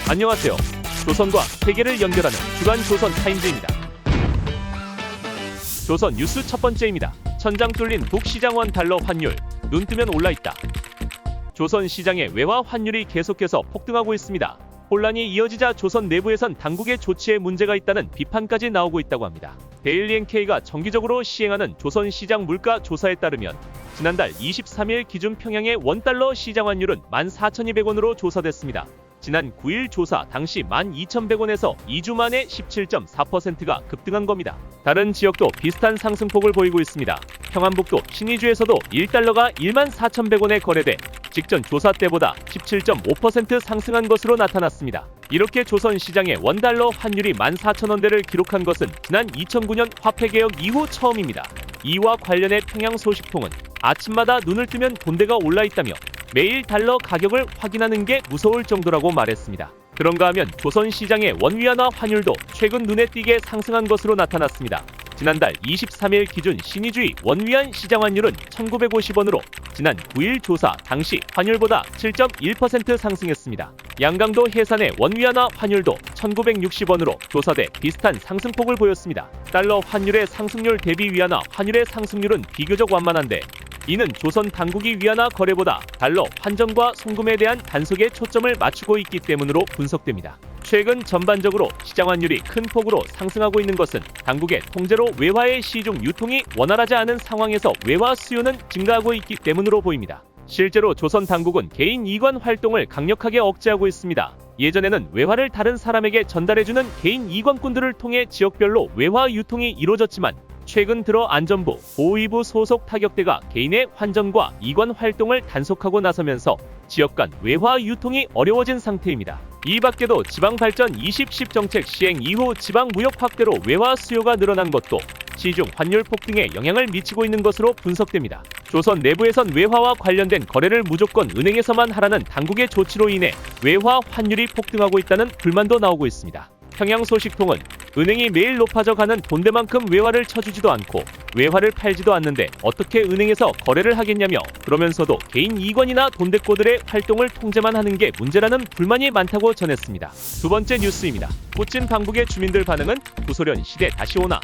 안녕하세요. 조선과 세계를 연결하는 주간 조선 타임즈입니다. 조선 뉴스 첫 번째입니다. 천장 뚫린 북시장원 달러 환율, 눈 뜨면 올라있다. 조선 시장의 외화 환율이 계속해서 폭등하고 있습니다. 혼란이 이어지자 조선 내부에선 당국의 조치에 문제가 있다는 비판까지 나오고 있다고 합니다. 데일리 NK가 정기적으로 시행하는 조선 시장 물가 조사에 따르면 지난달 23일 기준 평양의 원달러 시장 환율은 14,200원으로 조사됐습니다. 지난 9일 조사 당시 12,100원에서 2주 만에 17.4%가 급등한 겁니다. 다른 지역도 비슷한 상승폭을 보이고 있습니다. 평안북도 신의주에서도 1달러가 14,100원에 거래돼 직전 조사 때보다 17.5% 상승한 것으로 나타났습니다. 이렇게 조선 시장의 원달러 환율이 14,000원대를 기록한 것은 지난 2009년 화폐개혁 이후 처음입니다. 이와 관련해 평양 소식통은 아침마다 눈을 뜨면 본대가 올라있다며 매일 달러 가격을 확인하는 게 무서울 정도라고 말했습니다. 그런가 하면 조선 시장의 원위안화 환율도 최근 눈에 띄게 상승한 것으로 나타났습니다. 지난달 23일 기준 신의주의 원위안 시장 환율은 1,950원으로 지난 9일 조사 당시 환율보다 7.1% 상승했습니다. 양강도 해산의 원위안화 환율도 1,960원으로 조사돼 비슷한 상승폭을 보였습니다. 달러 환율의 상승률 대비 위안화 환율의 상승률은 비교적 완만한데 이는 조선 당국이 위안화 거래보다 달러 환전과 송금에 대한 단속에 초점을 맞추고 있기 때문으로 분석됩니다. 최근 전반적으로 시장 환율이 큰 폭으로 상승하고 있는 것은 당국의 통제로 외화의 시중 유통이 원활하지 않은 상황에서 외화 수요는 증가하고 있기 때문으로 보입니다. 실제로 조선 당국은 개인 이관 활동을 강력하게 억제하고 있습니다. 예전에는 외화를 다른 사람에게 전달해주는 개인 이관꾼들을 통해 지역별로 외화 유통이 이루어졌지만 최근 들어 안전부, 보위부 소속 타격대가 개인의 환전과 이관 활동을 단속하고 나서면서 지역 간 외화 유통이 어려워진 상태입니다. 이 밖에도 지방발전 2010 정책 시행 이후 지방 무역 확대로 외화 수요가 늘어난 것도 시중 환율 폭등에 영향을 미치고 있는 것으로 분석됩니다. 조선 내부에선 외화와 관련된 거래를 무조건 은행에서만 하라는 당국의 조치로 인해 외화 환율이 폭등하고 있다는 불만도 나오고 있습니다. 평양 소식통은 은행이 매일 높아져 가는 본대만큼 외화를 쳐주지도 않고 외화를 팔지도 않는데 어떻게 은행에서 거래를 하겠냐며 그러면서도 개인 이관이나 돈대꼬들의 활동을 통제만 하는 게 문제라는 불만이 많다고 전했습니다. 두 번째 뉴스입니다. 푸틴 방북의 주민들 반응은 구소련 시대 다시 오나?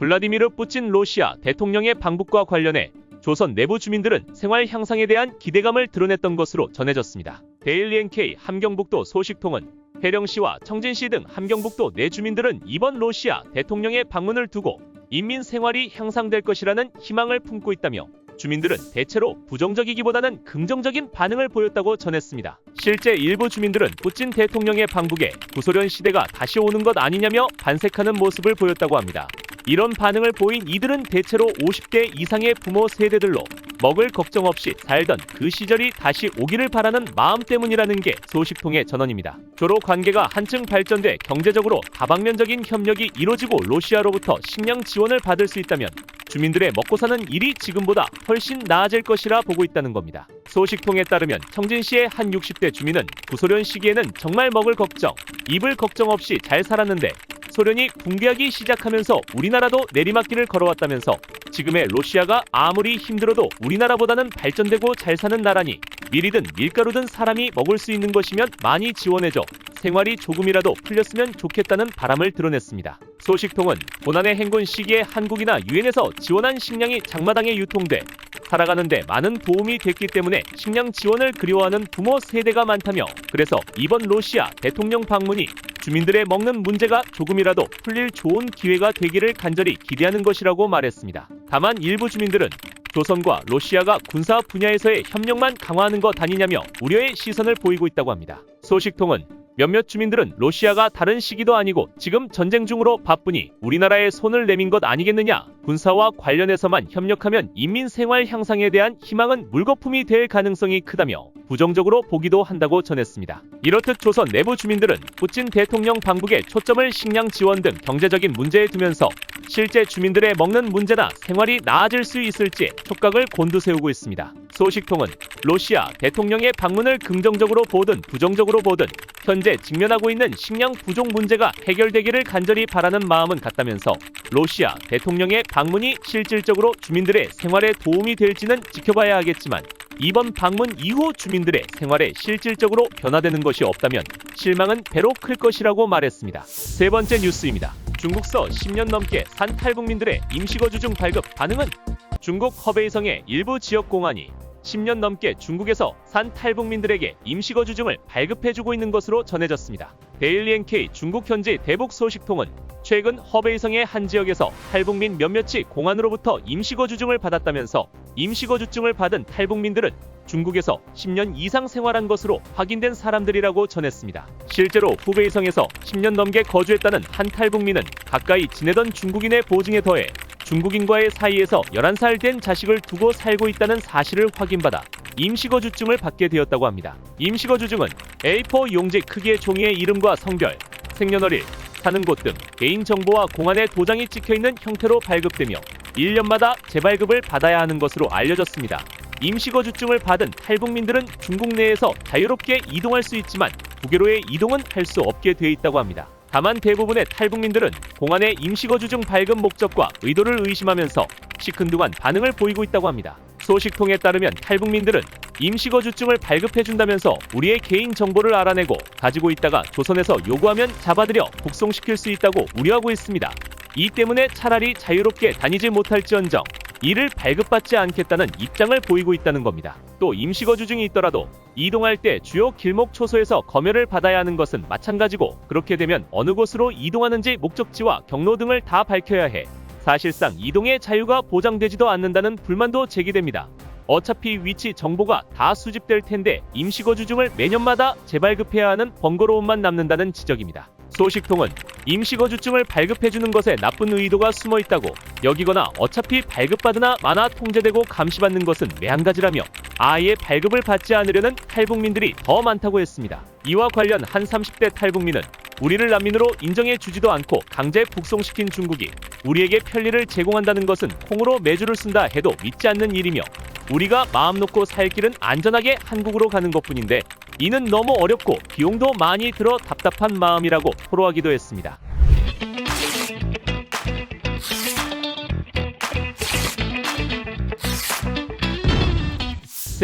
블라디미르 푸틴 러시아 대통령의 방북과 관련해 조선 내부 주민들은 생활 향상에 대한 기대감을 드러냈던 것으로 전해졌습니다. 데일리 NK 함경북도 소식통은 해령시와 청진시 등 함경북도 내 주민들은 이번 러시아 대통령의 방문을 두고 인민 생활이 향상될 것이라는 희망을 품고 있다며 주민들은 대체로 부정적이기보다는 긍정적인 반응을 보였다고 전했습니다. 실제 일부 주민들은 푸틴 대통령의 방북에 구소련 시대가 다시 오는 것 아니냐며 반색하는 모습을 보였다고 합니다. 이런 반응을 보인 이들은 대체로 50대 이상의 부모 세대들로 먹을 걱정 없이 살던 그 시절이 다시 오기를 바라는 마음 때문이라는 게 소식통의 전언입니다. 조로 관계가 한층 발전돼 경제적으로 다방면적인 협력이 이루어지고 러시아로부터 식량 지원을 받을 수 있다면 주민들의 먹고 사는 일이 지금보다 훨씬 나아질 것이라 보고 있다는 겁니다. 소식통에 따르면 청진시의 한 60대 주민은 구소련 시기에는 정말 먹을 걱정, 입을 걱정 없이 잘 살았는데 소련이 붕괴하기 시작하면서 우리나라도 내리막길을 걸어왔다면서 지금의 러시아가 아무리 힘들어도 우리나라보다는 발전되고 잘 사는 나라니 밀이든 밀가루든 사람이 먹을 수 있는 것이면 많이 지원해줘 생활이 조금이라도 풀렸으면 좋겠다는 바람을 드러냈습니다. 소식통은 고난의 행군 시기에 한국이나 유엔에서 지원한 식량이 장마당에 유통돼 살아가는데 많은 도움이 됐기 때문에 식량 지원을 그리워하는 부모 세대가 많다며 그래서 이번 러시아 대통령 방문이 주민들의 먹는 문제가 조금이라도 풀릴 좋은 기회가 되기를 간절히 기대하는 것이라고 말했습니다. 다만 일부 주민들은 조선과 러시아가 군사 분야에서의 협력만 강화하는 것 아니냐며 우려의 시선을 보이고 있다고 합니다. 소식통은 몇몇 주민들은 러시아가 다른 시기도 아니고 지금 전쟁 중으로 바쁘니 우리나라에 손을 내민 것 아니겠느냐, 군사와 관련해서만 협력하면 인민 생활 향상에 대한 희망은 물거품이 될 가능성이 크다며 부정적으로 보기도 한다고 전했습니다. 이렇듯 조선 내부 주민들은 푸틴 대통령 방북에 초점을 식량 지원 등 경제적인 문제에 두면서 실제 주민들의 먹는 문제나 생활이 나아질 수 있을지 촉각을 곤두세우고 있습니다. 소식통은 러시아 대통령의 방문을 긍정적으로 보든 부정적으로 보든 현재 직면하고 있는 식량 부족 문제가 해결되기를 간절히 바라는 마음은 같다면서 러시아 대통령의 방문이 실질적으로 주민들의 생활에 도움이 될지는 지켜봐야 하겠지만 이번 방문 이후 주민들의 생활에 실질적으로 변화되는 것이 없다면 실망은 배로 클 것이라고 말했습니다. 세 번째 뉴스입니다. 중국서 10년 넘게 산 탈북민들의 임시거주증 발급 반응은? 중국 허베이성의 일부 지역 공안이 10년 넘게 중국에서 산 탈북민들에게 임시거주증을 발급해주고 있는 것으로 전해졌습니다. 데일리 NK 중국 현지 대북 소식통은 최근 허베이성의 한 지역에서 탈북민 몇몇이 공안으로부터 임시거주증을 받았다면서 임시거주증을 받은 탈북민들은 중국에서 10년 이상 생활한 것으로 확인된 사람들이라고 전했습니다. 실제로 후베이성에서 10년 넘게 거주했다는 한 탈북민은 가까이 지내던 중국인의 보증에 더해 중국인과의 사이에서 11살 된 자식을 두고 살고 있다는 사실을 확인받아 임시거주증을 받게 되었다고 합니다. 임시거주증은 A4 용지 크기의 종이의 이름과 성별, 생년월일, 사는 곳 등 개인정보와 공안의 도장이 찍혀있는 형태로 발급되며 1년마다 재발급을 받아야 하는 것으로 알려졌습니다. 임시거주증을 받은 탈북민들은 중국 내에서 자유롭게 이동할 수 있지만 국외로의 이동은 할 수 없게 돼 있다고 합니다. 다만 대부분의 탈북민들은 공안의 임시거주증 발급 목적과 의도를 의심하면서 시큰둥한 반응을 보이고 있다고 합니다. 소식통에 따르면 탈북민들은 임시거주증을 발급해준다면서 우리의 개인 정보를 알아내고 가지고 있다가 조선에서 요구하면 잡아들여 북송시킬 수 있다고 우려하고 있습니다. 이 때문에 차라리 자유롭게 다니지 못할지언정 이를 발급받지 않겠다는 입장을 보이고 있다는 겁니다. 또 임시거주증이 있더라도 이동할 때 주요 길목 초소에서 검열을 받아야 하는 것은 마찬가지고 그렇게 되면 어느 곳으로 이동하는지 목적지와 경로 등을 다 밝혀야 해 사실상 이동의 자유가 보장되지도 않는다는 불만도 제기됩니다. 어차피 위치 정보가 다 수집될 텐데 임시거주증을 매년마다 재발급해야 하는 번거로움만 남는다는 지적입니다. 소식통은 임시거주증을 발급해주는 것에 나쁜 의도가 숨어 있다고 여기거나 어차피 발급받으나 마나 통제되고 감시받는 것은 매한가지라며 아예 발급을 받지 않으려는 탈북민들이 더 많다고 했습니다. 이와 관련 한 30대 탈북민은 우리를 난민으로 인정해주지도 않고 강제 북송시킨 중국이 우리에게 편리를 제공한다는 것은 콩으로 매주를 쓴다 해도 믿지 않는 일이며 우리가 마음 놓고 살 길은 안전하게 한국으로 가는 것뿐인데 이는 너무 어렵고 비용도 많이 들어 답답한 마음이라고 토로하기도 했습니다.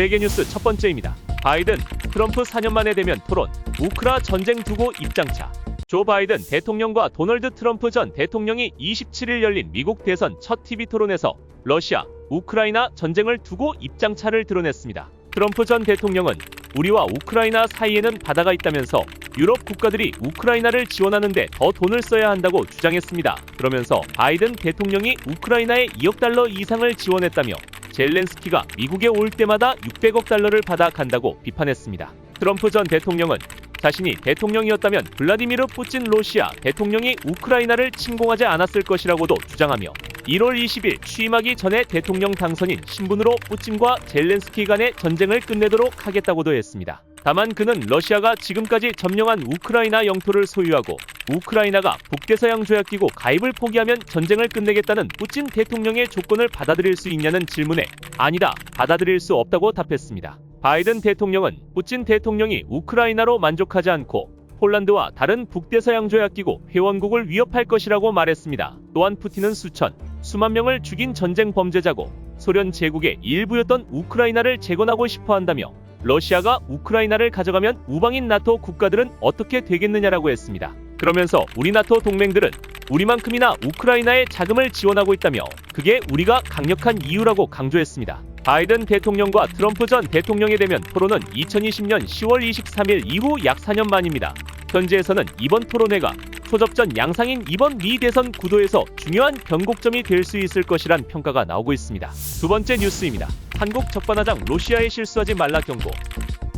세계뉴스 첫 번째입니다. 바이든, 트럼프 4년 만에 대면 토론, 우크라 전쟁 두고 입장차. 조 바이든 대통령과 도널드 트럼프 전 대통령이 27일 열린 미국 대선 첫 TV 토론에서 러시아, 우크라이나 전쟁을 두고 입장차를 드러냈습니다. 트럼프 전 대통령은 우리와 우크라이나 사이에는 바다가 있다면서 유럽 국가들이 우크라이나를 지원하는데 더 돈을 써야 한다고 주장했습니다. 그러면서 바이든 대통령이 우크라이나에 2억 달러 이상을 지원했다며 젤렌스키가 미국에 올 때마다 600억 달러를 받아 간다고 비판했습니다. 트럼프 전 대통령은 자신이 대통령이었다면 블라디미르 푸틴 러시아 대통령이 우크라이나를 침공하지 않았을 것이라고도 주장하며 1월 20일 취임하기 전에 대통령 당선인 신분으로 푸틴과 젤렌스키 간의 전쟁을 끝내도록 하겠다고도 했습니다. 다만 그는 러시아가 지금까지 점령한 우크라이나 영토를 소유하고 우크라이나가 북대서양 조약기구 가입을 포기하면 전쟁을 끝내겠다는 푸틴 대통령의 조건을 받아들일 수 있냐는 질문에 아니다, 받아들일 수 없다고 답했습니다. 바이든 대통령은 푸틴 대통령이 우크라이나로 만족하지 않고 폴란드와 다른 북대서양 조약기구 회원국을 위협할 것이라고 말했습니다. 또한 푸틴은 수만 명을 죽인 전쟁 범죄자고 소련 제국의 일부였던 우크라이나를 재건하고 싶어 한다며 러시아가 우크라이나를 가져가면 우방인 나토 국가들은 어떻게 되겠느냐라고 했습니다. 그러면서 우리 나토 동맹들은 우리만큼이나 우크라이나에 자금을 지원하고 있다며 그게 우리가 강력한 이유라고 강조했습니다. 바이든 대통령과 트럼프 전 대통령의 대면 토론은 2020년 10월 23일 이후 약 4년 만입니다. 현지에서는 이번 토론회가 초접전 양상인 이번 미 대선 구도에서 중요한 변곡점이 될 수 있을 것이란 평가가 나오고 있습니다. 두 번째 뉴스입니다. 한국 적반하장 러시아에 실수하지 말라 경고.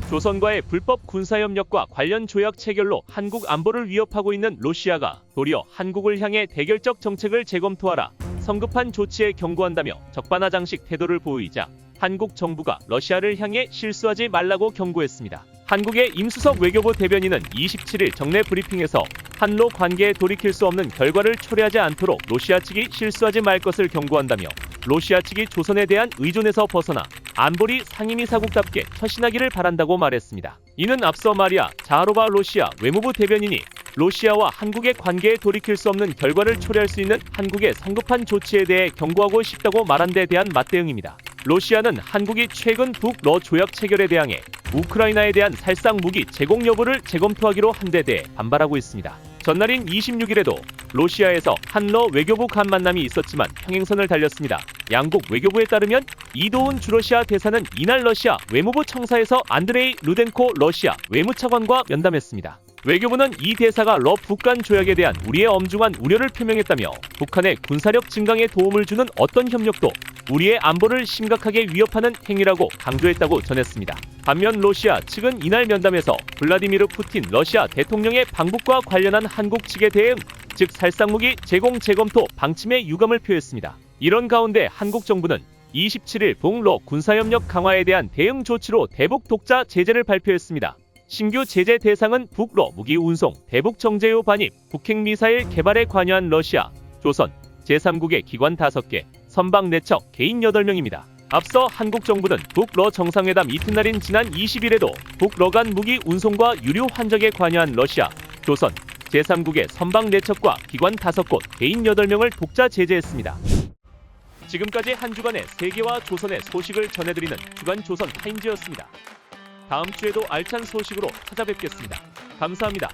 조선과의 불법 군사협력과 관련 조약 체결로 한국 안보를 위협하고 있는 러시아가 도리어 한국을 향해 대결적 정책을 재검토하라, 성급한 조치에 경고한다며 적반하장식 태도를 보이자 한국 정부가 러시아를 향해 실수하지 말라고 경고했습니다. 한국의 임수석 외교부 대변인은 27일 정례 브리핑에서 한로 관계에 돌이킬 수 없는 결과를 초래하지 않도록 러시아 측이 실수하지 말 것을 경고한다며 러시아 측이 조선에 대한 의존에서 벗어나 안보리 상임이사국답게 처신하기를 바란다고 말했습니다. 이는 앞서 마리아 자하로바 러시아 외무부 대변인이 러시아와 한국의 관계에 돌이킬 수 없는 결과를 초래할 수 있는 한국의 성급한 조치에 대해 경고하고 싶다고 말한 데 대한 맞대응입니다. 러시아는 한국이 최근 북러 조약 체결에 대항해 우크라이나에 대한 살상 무기 제공 여부를 재검토하기로 한 데 대해 반발하고 있습니다. 전날인 26일에도 러시아에서 한러 외교부 간 만남이 있었지만 평행선을 달렸습니다. 양국 외교부에 따르면 이도훈 주러시아 대사는 이날 러시아 외무부 청사에서 안드레이 루덴코 러시아 외무차관과 면담했습니다. 외교부는 이 대사가 북한 조약에 대한 우리의 엄중한 우려를 표명했다며 북한의 군사력 증강에 도움을 주는 어떤 협력도 우리의 안보를 심각하게 위협하는 행위라고 강조했다고 전했습니다. 반면 러시아 측은 이날 면담에서 블라디미르 푸틴 러시아 대통령의 방북과 관련한 한국 측의 대응, 즉 살상무기 제공 재검토 방침에 유감을 표했습니다. 이런 가운데 한국 정부는 27일 북러 군사협력 강화에 대한 대응 조치로 대북 독자 제재를 발표했습니다. 신규 제재 대상은 북러 무기 운송, 대북 정제유 반입, 북핵미사일 개발에 관여한 러시아, 조선, 제3국의 기관 5개, 선박 4척, 개인 8명입니다. 앞서 한국 정부는 북러 정상회담 이튿날인 지난 20일에도 북러 간 무기 운송과 유류 환적에 관여한 러시아, 조선, 제3국의 선박 4척과 기관 5곳, 개인 8명을 독자 제재했습니다. 지금까지 한 주간의 세계와 조선의 소식을 전해드리는 주간 조선 타임즈였습니다. 다음 주에도 알찬 소식으로 찾아뵙겠습니다. 감사합니다.